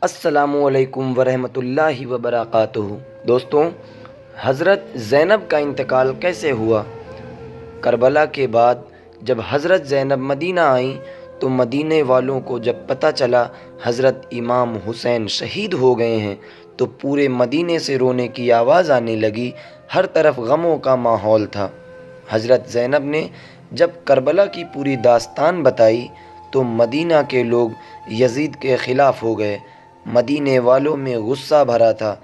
السلام علیکم ورحمۃ اللہ وبرکاتہ۔ دوستوں، حضرت زینب کا انتقال کیسے ہوا؟ کربلا کے بعد جب حضرت زینب مدینہ آئیں تو مدینے والوں کو جب پتہ چلا حضرت امام حسین شہید ہو گئے ہیں تو پورے مدینے سے رونے کی آواز آنے لگی، ہر طرف غموں کا ماحول تھا۔ حضرت زینب نے جب کربلا کی پوری داستان بتائی تو مدینہ کے لوگ یزید کے خلاف ہو گئے۔ مدینے والوں میں غصہ بھرا تھا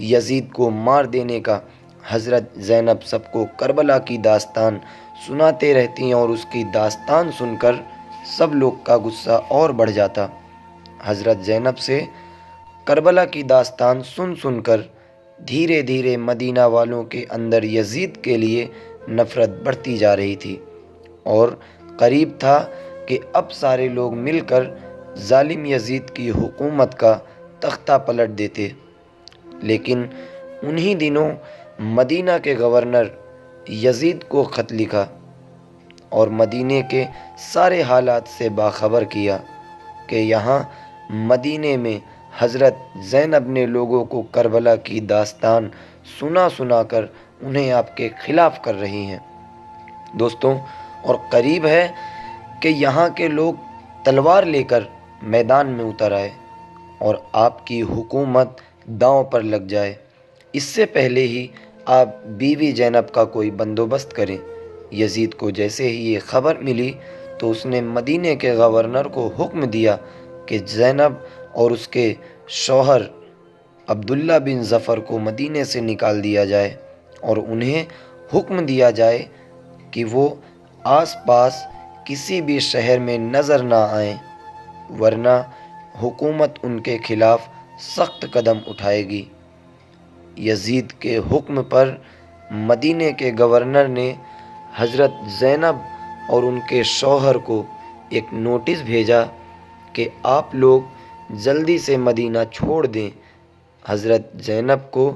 یزید کو مار دینے کا۔ حضرت زینب سب کو کربلا کی داستان سناتے رہتی اور اس کی داستان سن کر سب لوگ کا غصہ اور بڑھ جاتا۔ حضرت زینب سے کربلا کی داستان سن سن کر دھیرے دھیرے مدینہ والوں کے اندر یزید کے لیے نفرت بڑھتی جا رہی تھی، اور قریب تھا کہ اب سارے لوگ مل کر ظالم یزید کی حکومت کا تختہ پلٹ دیتے۔ لیکن انہی دنوں مدینہ کے گورنر یزید کو خط لکھا اور مدینے کے سارے حالات سے باخبر کیا کہ یہاں مدینے میں حضرت زینب نے لوگوں کو کربلا کی داستان سنا سنا کر انہیں آپ کے خلاف کر رہی ہیں۔ دوستوں، اور قریب ہے کہ یہاں کے لوگ تلوار لے کر میدان میں اتر آئے اور آپ کی حکومت داؤں پر لگ جائے۔ اس سے پہلے ہی آپ بیوی زینب کا کوئی بندوبست کریں۔ یزید کو جیسے ہی یہ خبر ملی تو اس نے مدینے کے گورنر کو حکم دیا کہ زینب اور اس کے شوہر عبداللہ بن ظفر کو مدینے سے نکال دیا جائے اور انہیں حکم دیا جائے کہ وہ آس پاس کسی بھی شہر میں نظر نہ آئیں، ورنہ حکومت ان کے خلاف سخت قدم اٹھائے گی۔ یزید کے حکم پر مدینے کے گورنر نے حضرت زینب اور ان کے شوہر کو ایک نوٹس بھیجا کہ آپ لوگ جلدی سے مدینہ چھوڑ دیں۔ حضرت زینب کو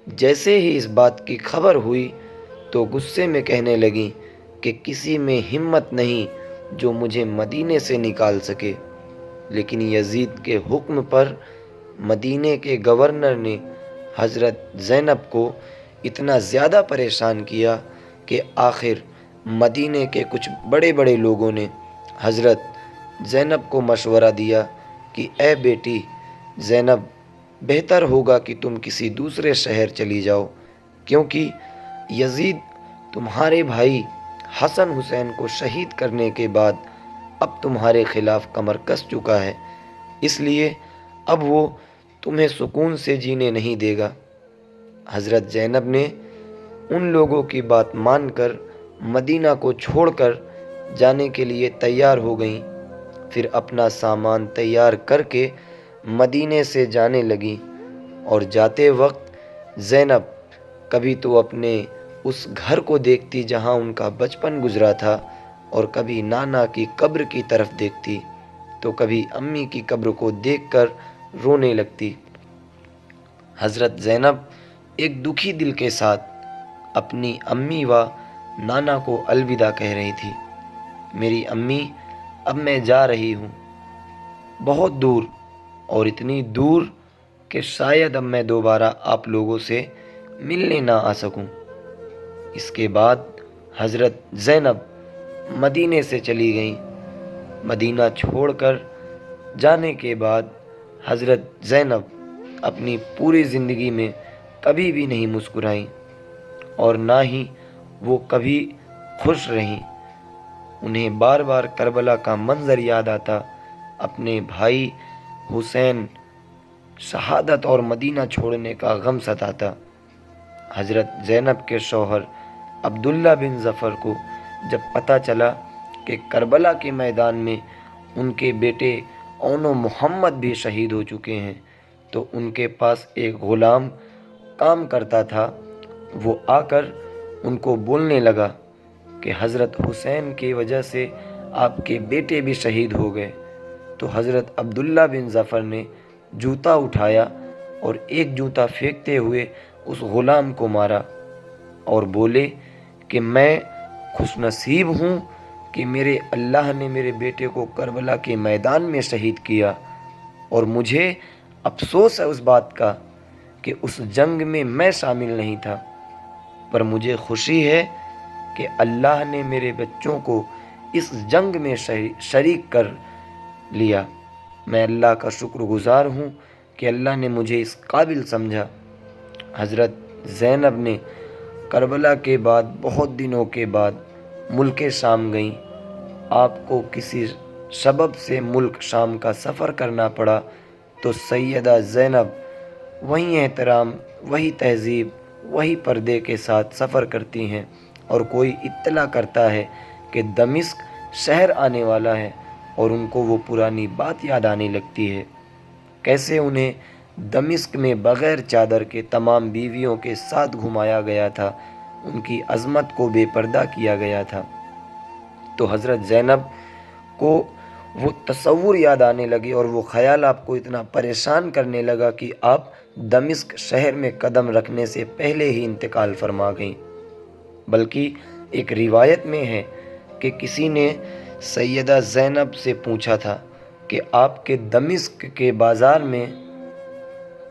جیسے ہی اس بات کی خبر ہوئی تو غصے میں کہنے لگیں کہ کسی میں ہمت نہیں جو مجھے مدینے سے نکال سکے۔ لیکن یزید کے حکم پر مدینے کے گورنر نے حضرت زینب کو اتنا زیادہ پریشان کیا کہ آخر مدینے کے کچھ بڑے بڑے لوگوں نے حضرت زینب کو مشورہ دیا کہ اے بیٹی زینب، بہتر ہوگا کہ تم کسی دوسرے شہر چلی جاؤ، کیونکہ یزید تمہارے بھائی حسن حسین کو شہید کرنے کے بعد اب تمہارے خلاف کمر کس چکا ہے، اس لیے اب وہ تمہیں سکون سے جینے نہیں دے گا۔ حضرت زینب نے ان لوگوں کی بات مان کر مدینہ کو چھوڑ کر جانے کے لیے تیار ہو گئیں۔ پھر اپنا سامان تیار کر کے مدینے سے جانے لگیں، اور جاتے وقت زینب کبھی تو اپنے اس گھر کو دیکھتی جہاں ان کا بچپن گزرا تھا، اور کبھی نانا کی قبر کی طرف دیکھتی تو کبھی امی کی قبر کو دیکھ کر رونے لگتی۔ حضرت زینب ایک دکھی دل کے ساتھ اپنی امی و نانا کو الوداع کہہ رہی تھی۔ میری امی، اب میں جا رہی ہوں بہت دور، اور اتنی دور کہ شاید اب میں دوبارہ آپ لوگوں سے ملنے نہ آ سکوں۔ اس کے بعد حضرت زینب مدینے سے چلی گئیں۔ مدینہ چھوڑ کر جانے کے بعد حضرت زینب اپنی پوری زندگی میں کبھی بھی نہیں مسکرائیں، اور نہ ہی وہ کبھی خوش رہیں۔ انہیں بار بار کربلا کا منظر یاد آتا، اپنے بھائی حسین شہادت اور مدینہ چھوڑنے کا غم ستاتا۔ حضرت زینب کے شوہر عبداللہ بن ظفر کو جب پتہ چلا کہ کربلا کے میدان میں ان کے بیٹے اون و محمد بھی شہید ہو چکے ہیں تو ان کے پاس ایک غلام کام کرتا تھا، وہ آ کر ان کو بولنے لگا کہ حضرت حسین کی وجہ سے آپ کے بیٹے بھی شہید ہو گئے۔ تو حضرت عبداللہ بن ظفر نے جوتا اٹھایا اور ایک جوتا پھینکتے ہوئے اس غلام کو مارا اور بولے کہ میں خوش نصیب ہوں کہ میرے اللہ نے میرے بیٹے کو کربلا کے میدان میں شہید کیا، اور مجھے افسوس ہے اس بات کا کہ اس جنگ میں میں شامل نہیں تھا، پر مجھے خوشی ہے کہ اللہ نے میرے بچوں کو اس جنگ میں شریک کر لیا۔ میں اللہ کا شکر گزار ہوں کہ اللہ نے مجھے اس قابل سمجھا۔ حضرت زینب نے کربلا کے بعد بہت دنوں کے بعد ملک شام گئیں۔ آپ کو کسی سبب سے ملک شام کا سفر کرنا پڑا تو سیدہ زینب وہی احترام، وہی تہذیب، وہی پردے کے ساتھ سفر کرتی ہیں، اور کوئی اطلاع کرتا ہے کہ دمشق شہر آنے والا ہے اور ان کو وہ پرانی بات یاد آنے لگتی ہے، کیسے انہیں دمشق میں بغیر چادر کے تمام بیویوں کے ساتھ گھمایا گیا تھا، ان کی عظمت کو بے پردہ کیا گیا تھا۔ تو حضرت زینب کو وہ تصور یاد آنے لگے اور وہ خیال آپ کو اتنا پریشان کرنے لگا کہ آپ دمشق شہر میں قدم رکھنے سے پہلے ہی انتقال فرما گئیں۔ بلکہ ایک روایت میں ہے کہ کسی نے سیدہ زینب سے پوچھا تھا کہ آپ کے دمشق کے بازار میں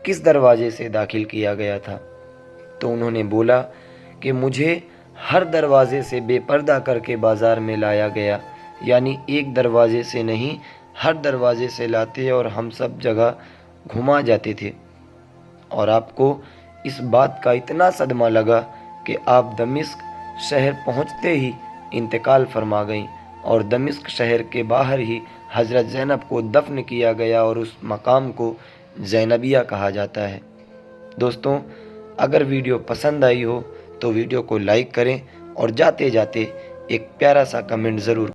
کس دروازے سے داخل کیا گیا تھا، تو انہوں نے بولا کہ مجھے ہر دروازے سے بے پردہ کر کے بازار میں لایا گیا، یعنی ایک دروازے سے نہیں، ہر دروازے سے لاتے اور ہم سب جگہ گھما جاتے تھے، اور آپ کو اس بات کا اتنا صدمہ لگا کہ آپ دمشق شہر پہنچتے ہی انتقال فرما گئیں، اور دمشق شہر کے باہر ہی حضرت زینب کو دفن کیا گیا، اور اس مقام کو زینبیہ کہا جاتا ہے۔ دوستوں، اگر ویڈیو پسند آئی ہو تو ویڈیو کو لائک کریں، اور جاتے جاتے ایک پیارا سا کمنٹ ضرور